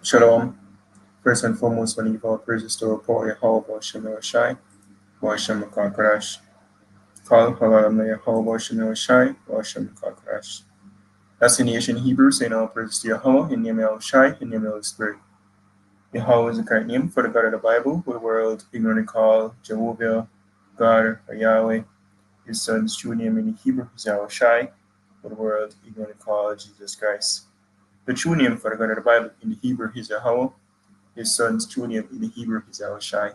Shalom. First and foremost, when you give all praises to our power, Yahweh Shem Shai, Shem Kakarash. Call Halalam Yahweh Shem Shai, Shem Kakarash. That's in the ancient Hebrew, saying all praises to Yahweh, in the name of Shai, in the name of the Spirit. Yahweh is the correct name for the God of the Bible, who the world ignorantly call Jehovah, God, or Yahweh. His son's true name in the Hebrew is Yahweh Shai, who the world ignorantly call Jesus Christ. The true name for the God of the Bible in the Hebrew is Yahweh. His son's true name in the Hebrew is Shai. I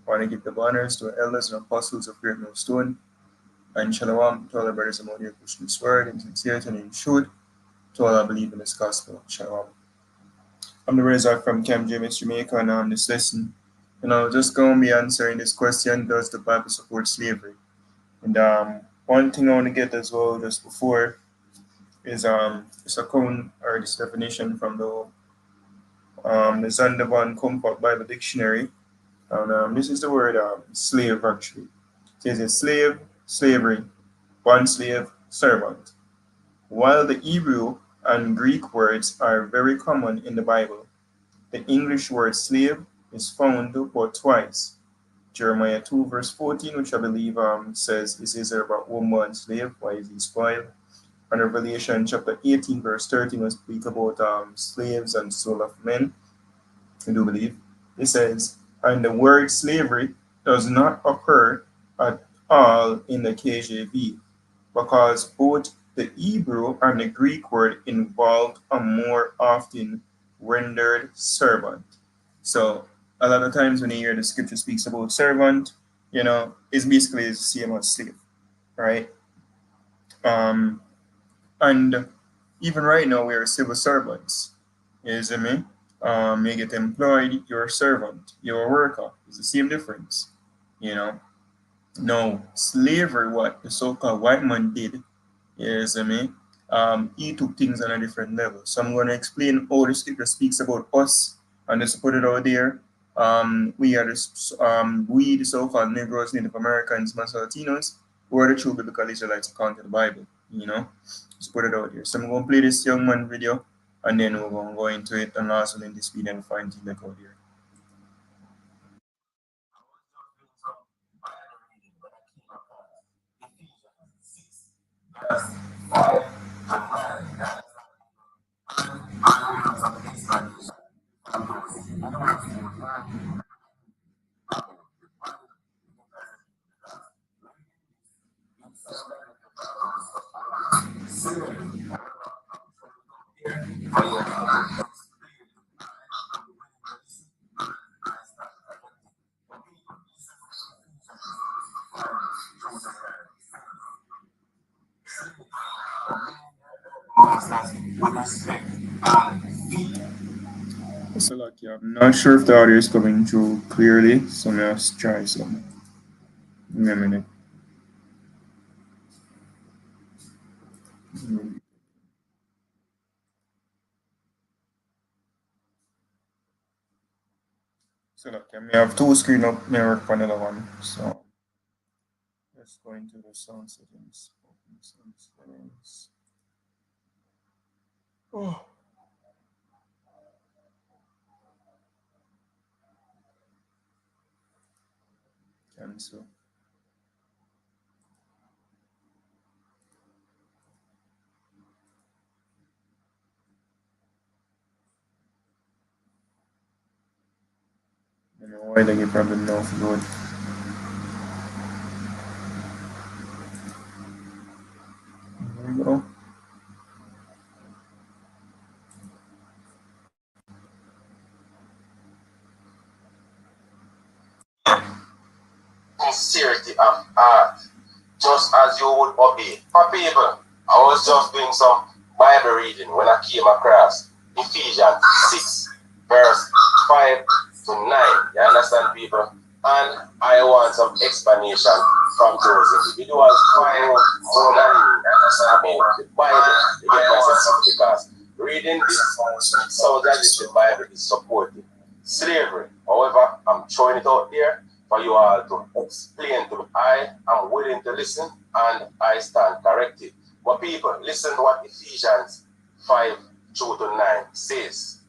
want to give the honors to our elders and apostles of Great Millstone, and shalom to all our brothers and sisters who push this word in sincerity and in truth, to all I believe in this gospel. Shalom. I'm the Razak from Camp James, Jamaica, and I'm this lesson. And I'm just going to be answering this question: does the Bible support slavery? And one thing I want to get as well just before is this account or this definition from the Zondervan Comfort Bible Dictionary. And this is the word slave actually. It says a slave, slavery, bond slave, servant. While the Hebrew and Greek words are very common in the Bible, the English word slave is found but twice. Jeremiah 2 verse 14, which I believe says, this is about woman slave, why is he spoiled? And Revelation chapter 18 verse 13 will speak about slaves and soul of men. I do believe. It says, and the word slavery does not occur at all in the KJV because both the Hebrew and the Greek word involved a more often rendered servant. So a lot of times when you hear the scripture speaks about servant, it's basically the same as slave, right? Um, and even right now we are civil servants. You see me? You get employed, you're a servant, you're a worker. It's the same difference, you know. No, slavery, what the so-called white man did, you see me? He took things on a different level. So I'm going to explain how the scripture speaks about us and just put it out there. We are the so-called Negroes, Native Americans, Latinos, who are the true biblical Israelites according to the Bible, Just put it out there. So I'm going to play this young man video and then we're going to go into it and lastly in this video and find things like out here. So lucky. I'm not sure if the audio is coming through clearly, so let's try some. In a minute. So look, I may have two screen up, may work for another one. So let's go into the sound settings. Open sound settings. Oh. Cancel. I don't know why they give problem now for good. There we go. Sincerity of heart, just as you would obey. For people, I was just doing some Bible reading when I came across Ephesians 6, verse 5 to 9. You understand, people? And I want some explanation from those individuals who know more than me about the Bible. You get myself, because reading this sounds as if the Bible is supporting slavery. However, I'm throwing it out there for you all to explain to me. I am willing to listen and I stand corrected. But people, listen to what Ephesians 5 2 to 9 says.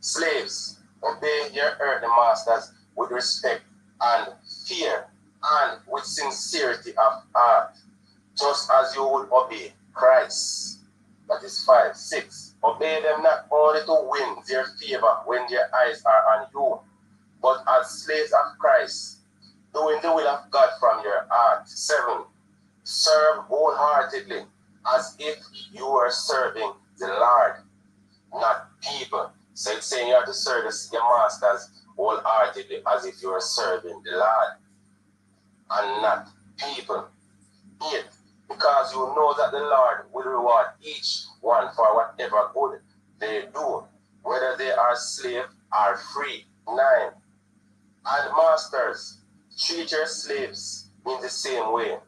Slaves, obey your earthly masters with respect and fear and with sincerity of heart, just as you would obey Christ. That is 5. 6. Obey them not only to win their favor when their eyes are on you, but as slaves of Christ, doing the will of God from your heart. 7. Serve wholeheartedly as if you were serving the Lord, not people. So it's saying you have to serve your masters wholeheartedly as if you were serving the Lord and not people. 8. Because you know that the Lord will reward each one for whatever good they do, whether they are slave or free. 9. And masters, treat your slaves in the same way.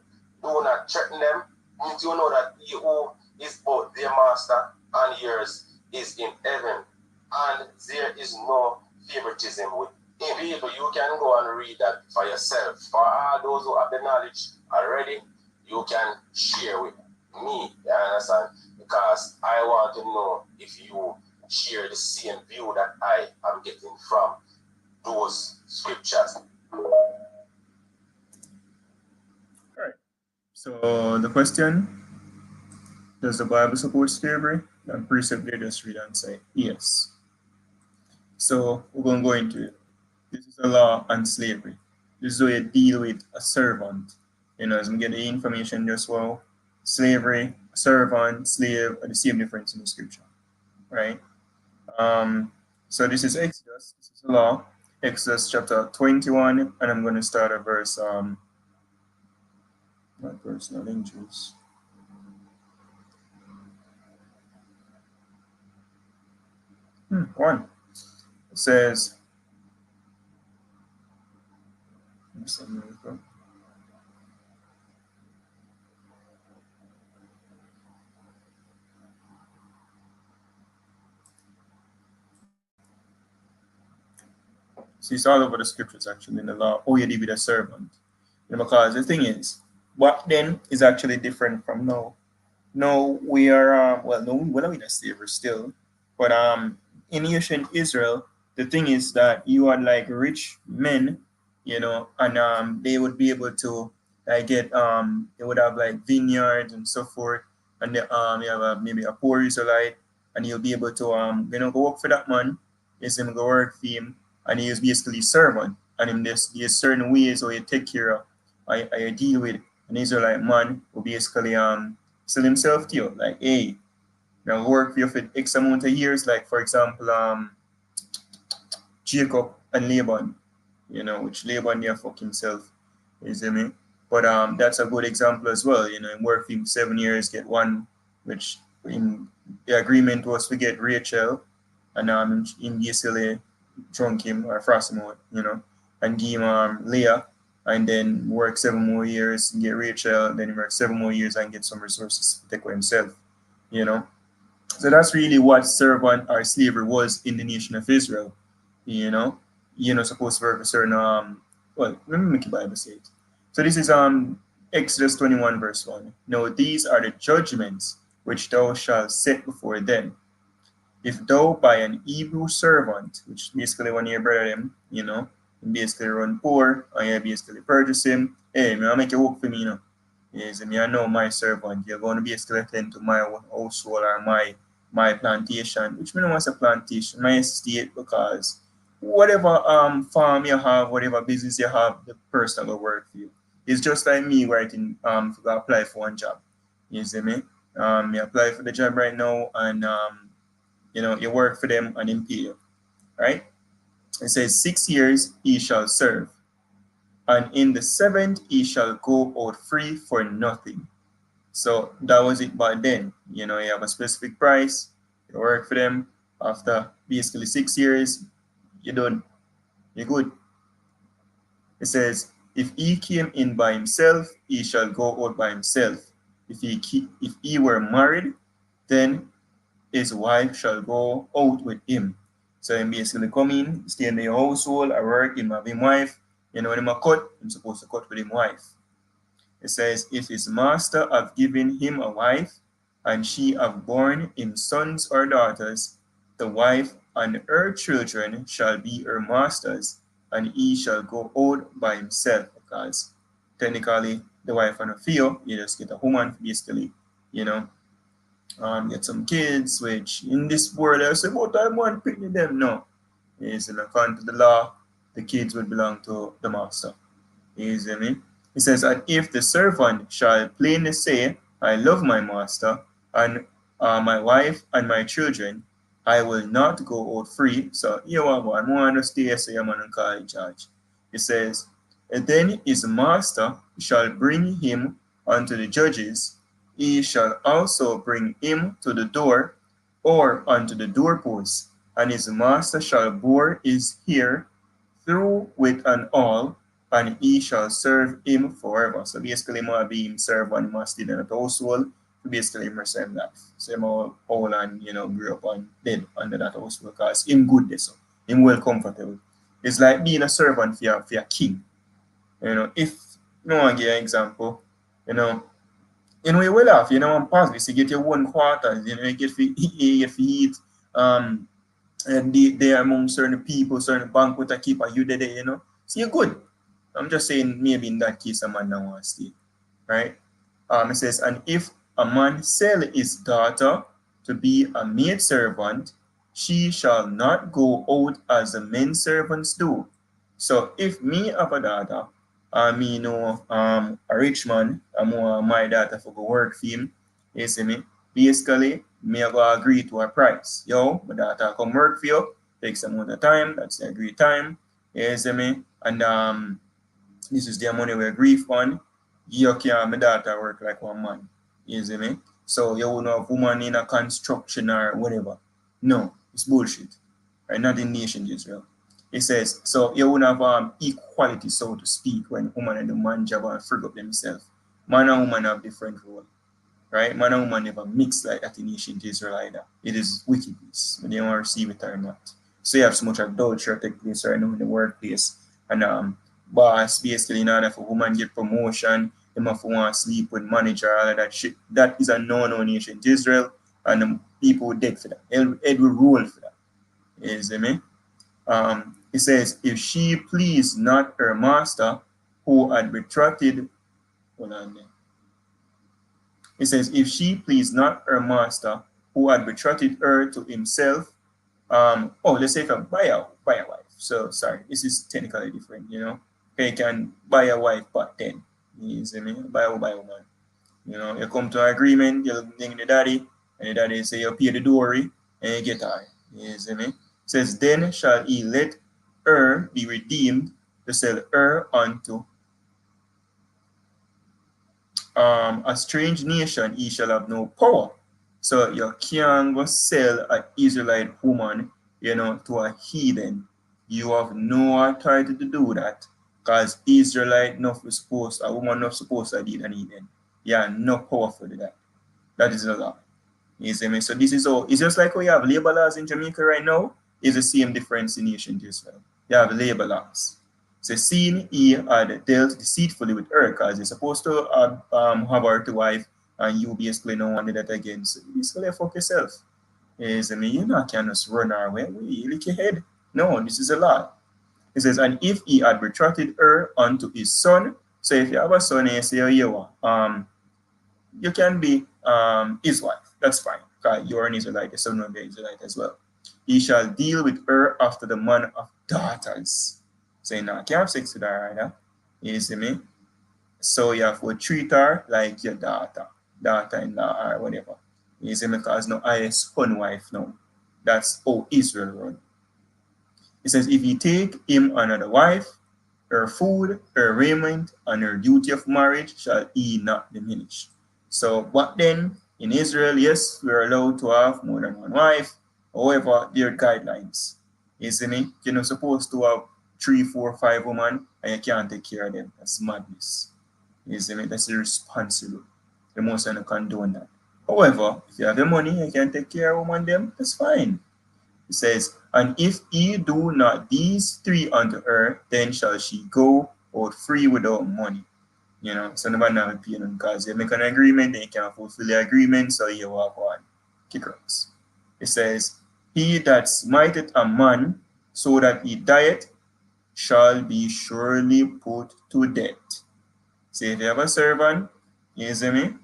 Do not threaten them, until you know that he who is both their master and yours is in heaven, and there is no favoritism with him. People, you can go and read that for yourself. For all those who have the knowledge already, you can share with me, you understand? Because I want to know if you share the same view that I am getting from those scriptures. Alright. So the question, does the Bible support slavery? And precept they just read and say yes. So we're going to go into it. This is the law on slavery. This is how you deal with a servant. You know, as we get the information just well, slavery, servant, slave are the same difference in the scripture, right? So this is Exodus. This is the law, Exodus chapter 21, and I'm going to start at verse not personal injuries. One. It says, see, it's all over the scriptures actually in the law. Oh, you deal with a servant. You know, because the thing is, what then is actually different from now. Now we are no, we're not in a slavery still, but in ancient Israel, the thing is that you had like rich men, you know, and they would be able to like get they would have like vineyards and so forth, and you have maybe a poor Israelite, and you'll be able to you know, go work for that man, is him go work for him, and he is basically servant, and in this there's certain ways where you take care of, I deal with an Israelite man who basically sell himself to you, like, hey, now work for you for X amount of years, like for example, Jacob and Laban, you know, which Laban yeah fuck himself, you see me? But that's a good example as well, you know, and work for him 7 years, get one, which in the agreement was to get Rachel, and in basically drunk him or frost him out, you know, and give him Leah, and then work 7 more years, get Rachel, then he work 7 more years and get some resources to take for himself, you know. So that's really what servant or slavery was in the nation of Israel, you know. You're not supposed to work a certain well, let me make the Bible say it. So this is Exodus 21 verse 1. Now these are the judgments which thou shalt set before them. If thou buy an Hebrew servant, which basically when you brother him, you know, basically run poor, and you basically purchase him, hey, me I make you work for me, you know. Yes, and you know my servant, you're going to basically attend to my household or my plantation, which means what's a plantation, my estate, because whatever farm you have, whatever business you have, the person will work for you. It's just like me writing to apply for one job. You see me? You apply for the job right now, and you know, you work for them and then pay you. Right? It says 6 years he shall serve, and in the 7th he shall go out free for nothing. So that was it back then. You know, you have a specific price, you work for them. After basically 6 years, you're done. You're good. It says, if he came in by himself, he shall go out by himself. If he were married, then his wife shall go out with him. So he basically come in, stay in the household, I work, him have him wife. You know, when him a cut, I'm supposed to cut with him wife. It says, if his master have given him a wife, and she have borne him sons or daughters, the wife and her children shall be her masters, and he shall go out by himself, because technically the wife and a fear, you just get a woman basically, you know, get some kids, which in this world I say, but I want picking them. No. Is in according to the law, the kids would belong to the master. You see me? It says, and if the servant shall plainly say, I love my master and my wife and my children, I will not go out free. So here I go. I want to stay so I'm on call in charge. It says, and then his master shall bring him unto the judges. He shall also bring him to the door or unto the doorpost, and his master shall bore his hair through with an all, and he shall serve him forever. So basically, my being served one must in the household, basically him same life. So him all and grew up and dead under that household because him good there, so him well comfortable. It's like being a servant for your king. If no one give an example, you will have, on pass this, you get your one quarters, you get for eat, and they are among certain people, certain banquet that keep you there, so you're good. I'm just saying, maybe in that case, a man now wants to stay, right? It says, and if a man sell his daughter to be a maid servant, she shall not go out as the men servants do. So if me have a daughter, me know a rich man, I want my daughter for go work for him, you see me? Basically, me go agree to a price. Yo, my daughter come work for you, take some amount of time, that's the agreed time, you see me? And this is the money we agree on. You can't my daughter work like one man. You see me? So you won't have woman in a construction or whatever. No, it's bullshit. Right? Not in nation Israel. It says, so you won't have equality, so to speak, when woman and the man job and frig up themselves. Man and woman have different role. Right? Man and woman never mix like that in nation Israel either. It is wickedness, whether you want to receive it or not. So you have so much adultery take place right now in the workplace. And boss basically in order for woman get promotion, them have to want to sleep with manager, all of that shit. That is a no-no in ancient Israel, and people would dead for that. It will rule for that. You see me? It says, if she please not her master who had betrothed, hold on there. It says, if she please not her master who had betrothed her to himself, let's say if I buy a wife. So sorry, this is technically different, you can buy a wife back then. You see me? Buy a woman. You come to an agreement, you bring the daddy, and the daddy say you pay the dowry, and you get her. You see me? It says, then shall he let her be redeemed to sell her unto a strange nation, he shall have no power. So you can't go sell an Israelite woman, to a heathen. You have no authority to do that, because Israelite a woman not supposed to deal an heathen. Yeah, no power for that. That is the law. You see me? So this is all. It's just like we have labor laws in Jamaica right now. It's the same difference in nation Israel. You have labor laws. So seeing he had dealt deceitfully with her, because you're supposed to have her to wife, and you basically don't want that again. So you basically fuck yourself. You see me? You can't just run her away. You lick your head. No, this is a law. It says, and if he had betrothed her unto his son, so if you have a son and you say, you can be his wife. That's fine, because you're an Israelite, your son will be an Israelite as well. He shall deal with her after the manner of daughters. So you can't have sex with her either. You see me? So you have to treat her like your daughter-in-law or whatever. You see me? Because no highest son wife now. That's how Israel run. It says, if you take him another wife, her food, her raiment, and her duty of marriage shall he not diminish. So, but then in Israel, yes, we're allowed to have more than one wife. However, there are guidelines. You see me? You're not supposed to have 3, 4, 5 women and you can't take care of them. That's madness. You see me? That's irresponsible. The most of them condone that. However, if you have the money, you can take care of women them, that's fine. It says, and if he do not these 3 unto her, then shall she go out free without money. So nobody have to pay them, because you make an agreement, then you can't fulfill the agreement, so you walk on. Kick rocks. It says, He that smiteth a man so that he dieth shall be surely put to death. So if you have a servant, you see me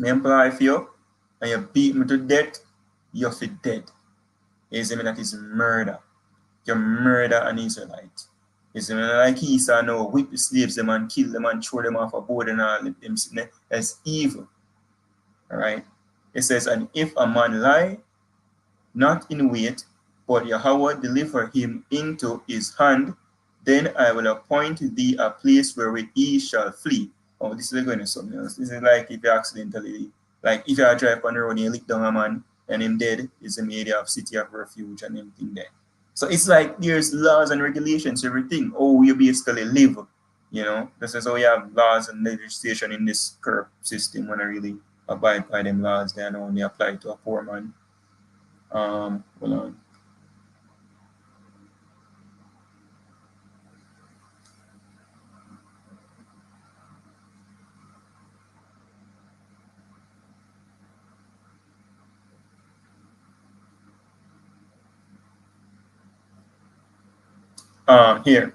employ for you, and you beat me to death, you're dead. You see me, that is murder. You murder an Israelite. You see me, like Esau now, whip the slaves them and kill them and throw them off a board and all them sitting there. That's evil. Alright? It says, and if a man lie not in wait, but Yahweh deliver him into his hand, then I will appoint thee a place wherewith he shall flee. Oh, this is going to something else. This is like if you accidentally, like if you drive on the road and you lick down a man and him dead, is a area of city of refuge and everything there. So it's like there's laws and regulations, everything. Oh, you basically live, you know. This is how you have laws and legislation in this curve system when I really abide by them laws, then only apply to a poor man. Hold on. Here.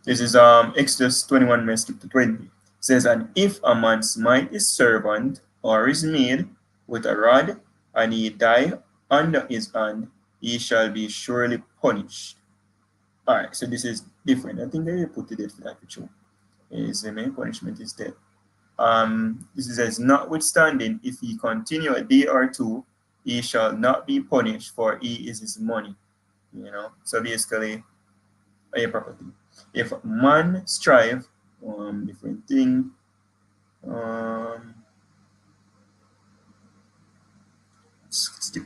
This is Exodus 21, verse 20. It says, and if a man smite his servant or his maid with a rod, and he die under his hand, he shall be surely punished. Alright, so this is different. I think they put to death for that picture. Is the main punishment is death. This is as notwithstanding, if he continue a day or two, he shall not be punished, for he is his money. You know, so basically a property. If man strive, different thing.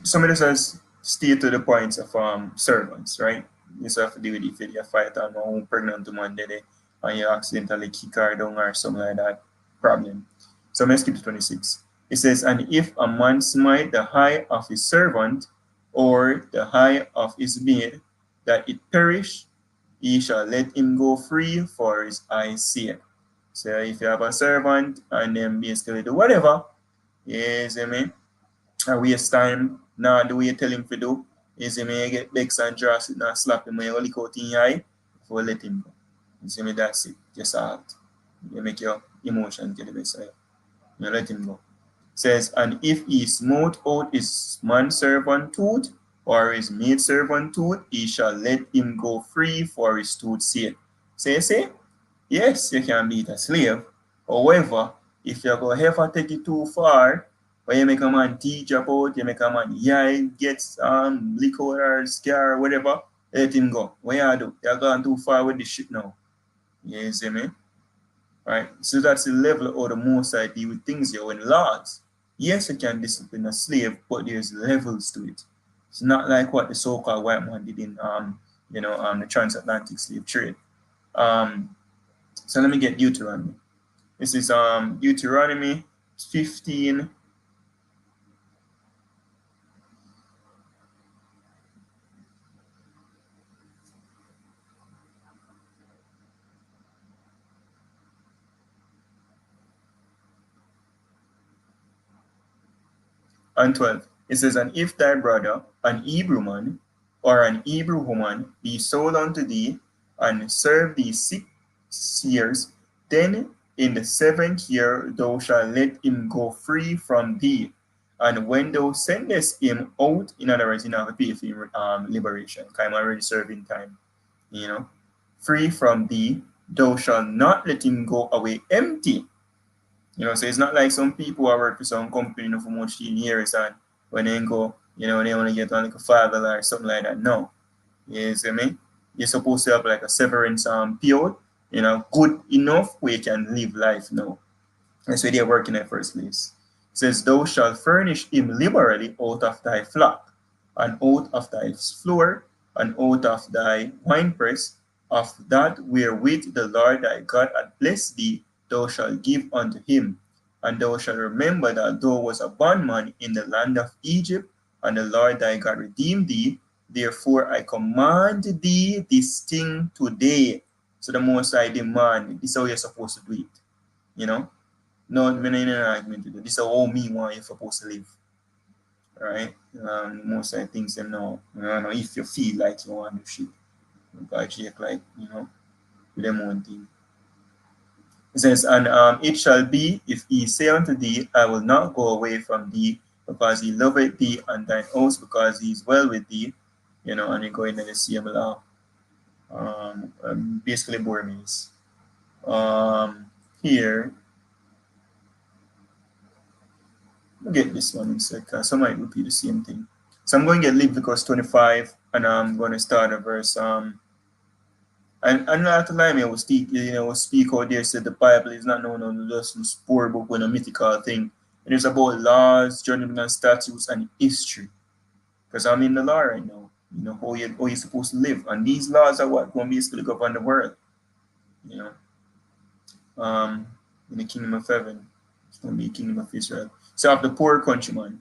Somebody says stay to the points of servants, right? You have to do with if you fight on my own pregnant woman dead and you accidentally kick her down or something like that. Problem. So let's skip to 26. It says, and if a man smite the eye of his servant or the eye of his maid, that it perish, he shall let him go free for his eye's sake. So if you have a servant and then basically do whatever, you see me, and waste time, now the way you tell him to do, you see me, you get Bex and draw it and slap him when you lick out in your eye, before let him go. You see me, that's it. Just out. You make your emotion get the best of you. You let him go. It says, and if he smote out his manservant tooth or his maidservant tooth, he shall let him go free for his tooth's sake. Say, yes, you can beat a slave. However, if you go ever take it too far, when you make a man teeth drop out, you make a man gets lick out or scar or whatever, let him go. What you do? You're going too far with this shit now. You see me? Right? So that's the level of the most I deal with things here when laws. Yes, you can discipline a slave, but there's levels to it. It's not like what the so-called white man did in the transatlantic slave trade. So let me get Deuteronomy. This is Deuteronomy 15. And 12. It says, and if thy brother, an Hebrew man, or an Hebrew woman, be sold unto thee, and serve thee 6 years, then in the 7th year thou shalt let him go free from thee. And when thou sendest him out, in other words, you have to pay for him liberation, because I'm already serving time, free from thee, thou shalt not let him go away empty. So it's not like some people who work for some company for much years and when they go, they only get like a $5 or something like that. No. You see me? You're supposed to have like a severance period, good enough where you can live life now. That's where they're working at first place. It says, thou shalt furnish him liberally out of thy flock, and out of thy floor, and out of thy winepress, of that wherewith the Lord thy God hath blessed thee, thou shalt give unto him. And thou shalt remember that thou was a bondman in the land of Egypt, and the Lord thy God redeemed thee. Therefore I command thee this thing today. So the most I demand, this is how you're supposed to do it. No, I'm in an argument with you. This is how me want you're supposed to live. right? Most of the things them know, if you feel like you want to shit, because Jake like, with them own thing. It says, and it shall be, if he say unto thee, I will not go away from thee, because he loveth thee, and thine house, because he is well with thee, and you go into the same law. Basically Burmese. Here, I'll get this one in a second. So I might repeat the same thing. So I'm going to get Leviticus 25, and I'm going to start at verse and not to lie, me, I will speak out there, said the Bible is not known on just some sport book when a mythical thing. It is about laws, judgment and statutes and history. Because I'm in the law right now. How you're supposed to live. And these laws are what going to basically govern the world. In the kingdom of heaven. It's going to be the kingdom of Israel. So of the poor countryman.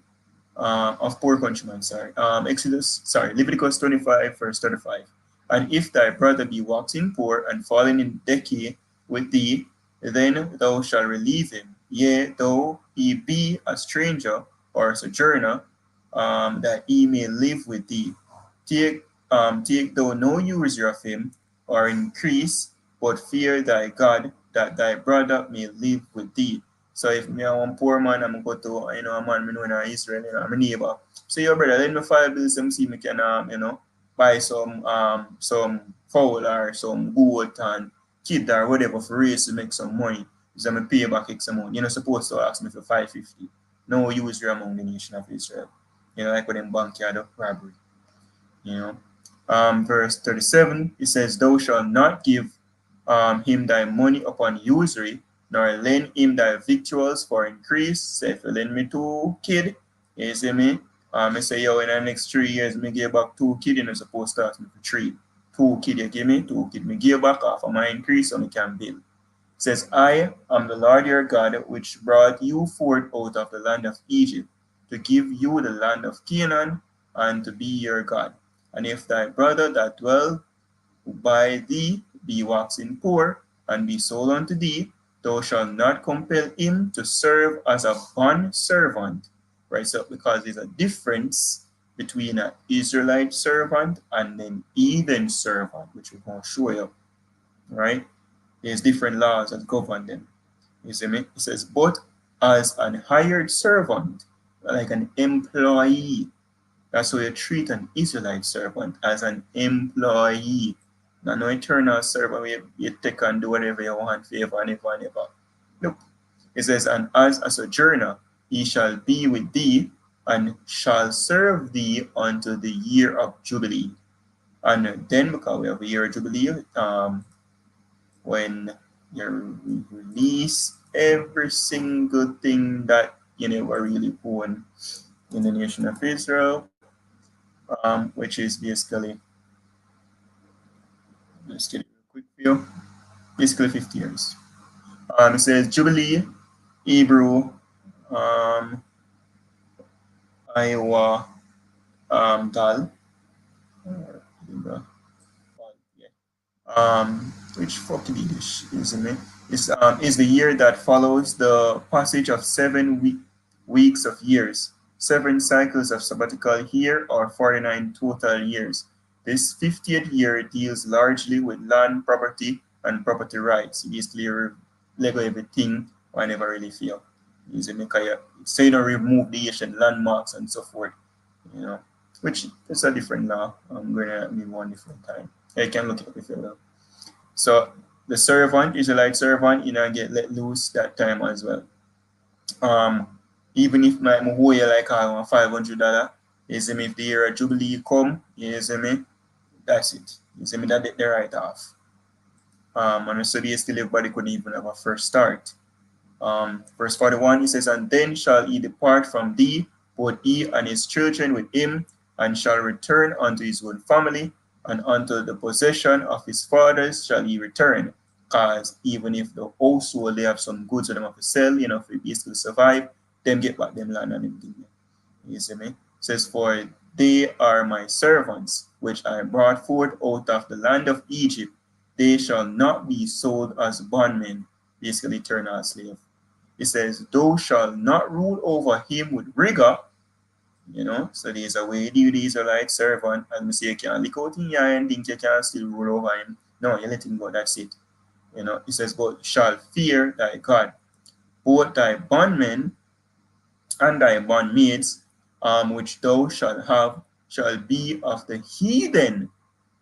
Leviticus 25, verse 35. And if thy brother be waxing poor and falling in decay with thee, then thou shalt relieve him. Yea, though he be a stranger or a sojourner, that he may live with thee. Take thou no usury of him, or increase, but fear thy God, that thy brother may live with thee. So if me a one poor man, I'm go to a man me know in Israel, I'm a neighbor. So your brother, let me 5 bills and see me can buy some fowl or some goat and kid or whatever for race to make some money. So I pay back X amount. You're not supposed to ask me for 550. No usury among the nation of Israel. Like with them backyard of robbery. Verse 37, it says, thou shalt not give him thy money upon usury, nor lend him thy victuals for increase. Say, if you lend me 2 kid, you see me? I say, yo, in the next 3 years, me give back 2 kid, you're not supposed to ask me for 3. 2 kid you give me, 2 kid me give back off of my increase, so me can build. It says, I am the Lord your God, which brought you forth out of the land of Egypt, to give you the land of Canaan, and to be your God. And if thy brother that dwell by thee be waxing poor, and be sold unto thee, thou shalt not compel him to serve as a bond servant. Right? So because there's a difference between an Israelite servant and an heathen servant, which we're going to show you. Right? There's different laws that govern them. You see me? It says, but as an hired servant, like an employee. That's how you treat an Israelite servant, as an employee. Not no eternal servant where you take and do whatever you want forever and ever and ever. Nope. It says, and as a sojourner, he shall be with thee, and shall serve thee unto the year of Jubilee. And then, because we have a year of Jubilee, when you release every single thing that you never really own in the nation of Israel, which is basically, let's get it real quick for you, basically 50 years. It says Jubilee, Hebrew, Iowa, Gal, which fucking English isn't it? Is the year that follows the passage of 7 weeks of years, 7 cycles of sabbatical year, or 49 total years. This 50th year deals largely with land property and property rights. Basically, you lego everything I never really feel. So you don't remove the ancient landmarks and so forth, which is a different law. I'm going to be one different time. You can look it up if you will. So the servant, Israelite servant, get let loose that time as well. Even if my whole year like $500, you see me, if the year of Jubilee come, you see me, that's it. You see me, that they write off. And so basically everybody couldn't even have a first start. Verse 41, it says, and then shall he depart from thee, both he and his children with him, and shall return unto his own family, and unto the possession of his fathers shall he return. Because even if the household they have some goods that them have to sell, if they basically survive, them get back them land and everything. You see me? It says, for they are my servants, which I brought forth out of the land of Egypt. They shall not be sold as bondmen, basically eternal slave. It says, thou shalt not rule over him with rigor. You know, so there's a way the Israelite servant, and me say you can't lick out in your eye and think you can still rule over him. No, you let him go, that's it. You know, it says, but shall fear thy God. Both thy bondmen and thy bondmaids, which thou shalt have, shall be of the heathen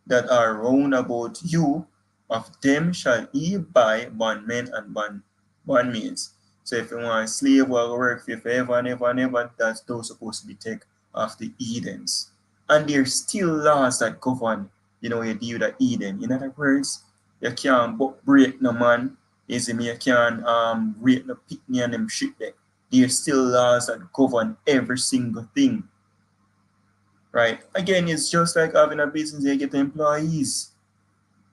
that are round about you. Of them shall ye buy bondmen and bondmaids. So if you want a slave will work for you forever and ever and ever, that's those supposed to be take of the heathens. And there's still laws that govern, you know, you deal with the heathen. In other words, you can't break no man. You see me, you can't break no picnic and them shit there. There's still laws that govern every single thing. Right? Again, it's just like having a business, you get employees.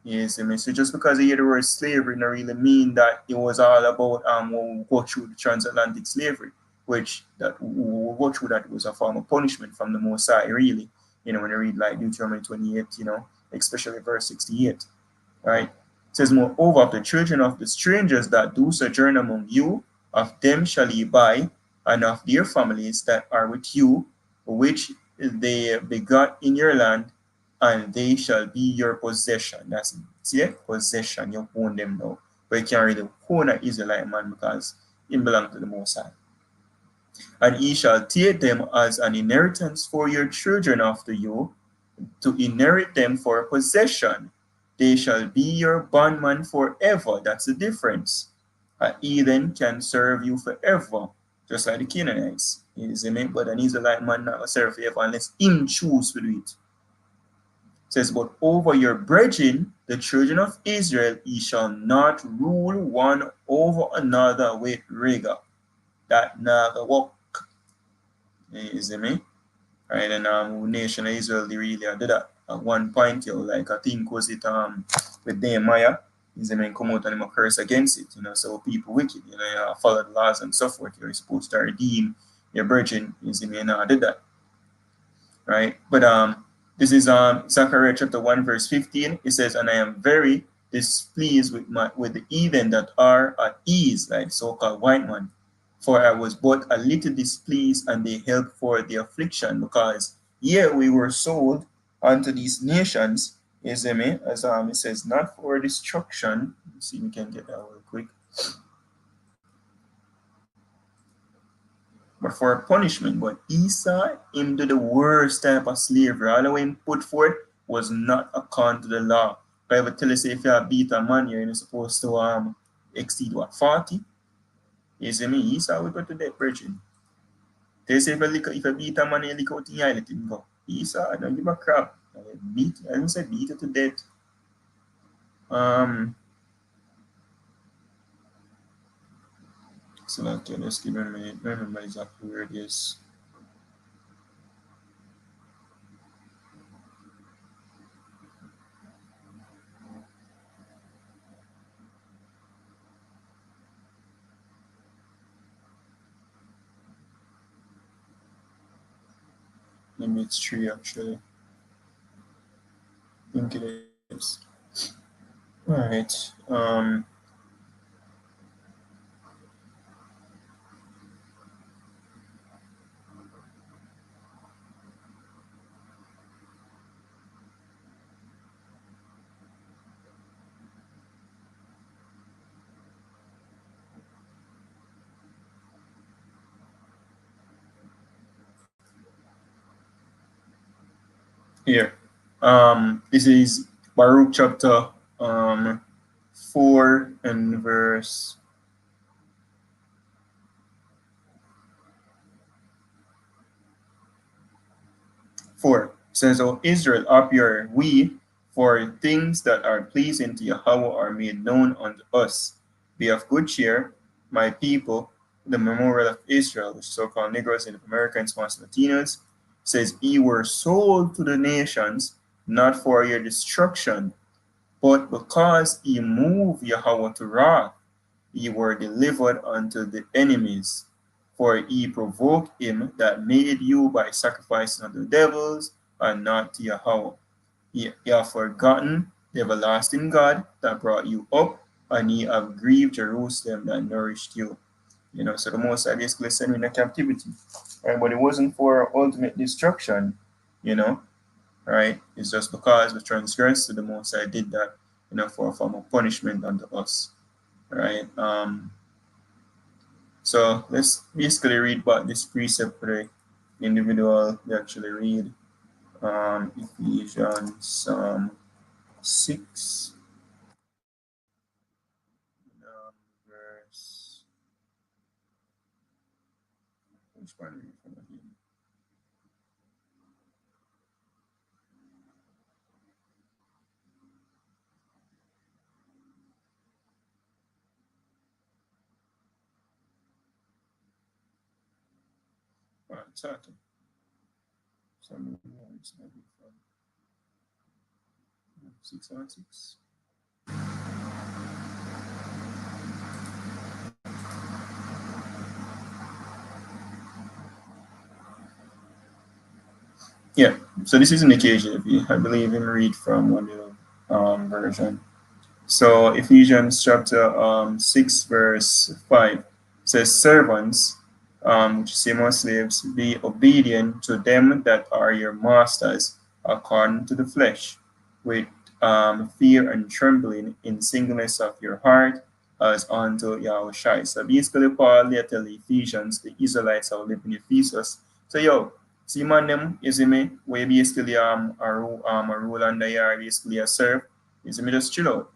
Yes, I mean, so just because you hear the word slavery, don't really mean that it was all about when we go through the transatlantic slavery, which that we go through that was a form of punishment from the Most High, really. You know, when you read like Deuteronomy 28, you know, especially verse 68, right? It says, moreover, of the children of the strangers that do sojourn among you, of them shall ye buy, and of their families that are with you, which they begot in your land, and they shall be your possession. That's see it? Possession. You own them now. But you can't really own an Israelite man because it belongs to the Most High. And ye shall take them as an inheritance for your children after you, to inherit them for a possession. They shall be your bondman forever. That's the difference. A heathen can serve you forever, just like the Canaanites. Isn't it? But an Israelite man not serve forever unless him choose to do it. It says, but over your brethren, the children of Israel, ye shall not rule one over another with rigor. That never work. You see me? Right, and nation of Israel, they really did that. At one point, you know, like I think was it with Nehemiah, is the man come out and him curse against it, you know, so people wicked, you know, follow the laws and so forth. You're supposed to redeem your brethren, is the man did that. Right? But this is Zechariah chapter 1, verse 15. It says, and I am very displeased with the heathen that are at ease, like so-called white man. For I was but a little displeased, and they helped for the affliction, because we were sold unto these nations, as it says, not for destruction. Let's see if we can get that real quick. But for punishment. But Esau, him do the worst type of slavery. All the way him put forth was not according to the law. But I would tell you, say, if you beat a man, you're supposed to exceed what, 40? You see me? Esau will go to that virgin. They say if you beat a man, you lick out in your eye, let him go. Esau, I don't give a crap. I don't say beat it to death. So okay, let's give him a minute. Remember exactly where it is. Maybe it's 3 actually. I think it is. All right. Here. This is Baruch chapter 4 and verse 4. It says, O Israel, appear we, for things that are pleasing to Yahweh are made known unto us. Be of good cheer, my people, the memorial of Israel, which so-called Negroes, Native Americans, Spanish Latinos, says, ye were sold to the nations, not for your destruction, but because ye moved Yahweh to wrath, ye were delivered unto the enemies. For ye provoked him that made you by sacrificing unto the devils, and not to Yahweh. Ye have forgotten the everlasting God that brought you up, and ye have grieved Jerusalem that nourished you. You know, so the Most High basically sent you into captivity. right? But it wasn't for ultimate destruction, you know, right? It's just because we transgressed to the Most High did that, for a form of punishment unto us, right? So let's basically read back this precept for the individual. We actually read Ephesians 6, verse. Which one are we from again? Exactly. Some it's maybe from 616. Yeah. So this is in the KJV. I believe him read from one of the version. So Ephesians chapter 6 verse 5 says, "Servants, which is same as slaves, be obedient to them that are your masters according to the flesh, with fear and trembling in singleness of your heart, as unto Yahushua." So basically, Paul later tell the Ephesians, the Israelites who live in Ephesus, so yo, see man them, you see me, where basically a rule under here, basically a serve, you see me, just chill out,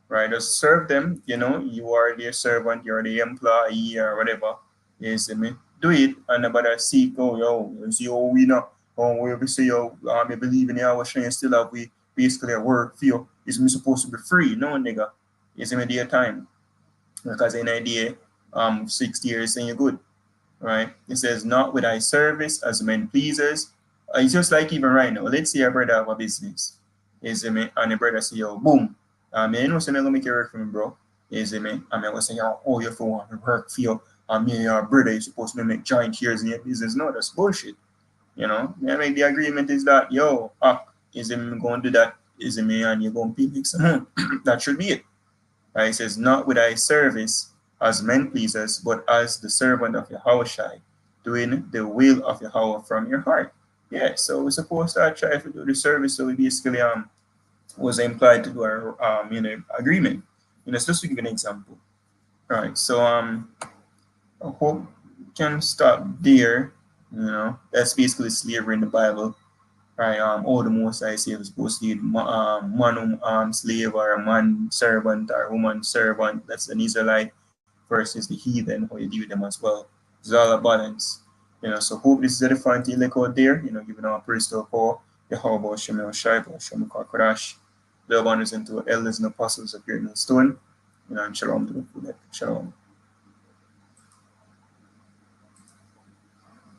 right? Just serve them, you are their servant, you're the employee or whatever. You see me? Do it and nobody seek, oh, yo, you see, oh, we know, oh, we say, yo, I believe in you, I was saying still have we basically a work for you. Is me supposed to be free? No, nigga. You see me, their time. Because in idea, 60 years saying you're good, right? It says, not with eye service as men pleasers. It's just like even right now. Let's say a brother have a business. Is it me? And the brother say, yo, boom. You know, so I'm gonna make you work for me, bro. Is it me? I was saying, yo, oh, you for want to work for you. Me, your brother, you're supposed to make giant shares in your business. No, that's bullshit. I mean, the agreement is that, yo, is it me going to do that? Is it me? And you're going to pay me some money. That should be it. Right? It says, not with eye service as men pleasers, but as the servant of Yahushua, doing the will of Yahweh from your heart. Yeah, so we're supposed to try to do the service. So we basically was implied to do our agreement. Just to give an example. All right, so I hope we can stop there. That's basically slavery in the Bible. Right, all the most I say was supposed to be man slave or a man servant or woman servant. That's an Israelite versus the heathen, how you deal with them as well. It's all a balance. So hope this is edifying to you like out there, giving our praise to Paul, Yahweh Shemel Shaiba, Shemukar Kodash, the abundance into elders and apostles appearing in stone, and shalom to the full. Shalom.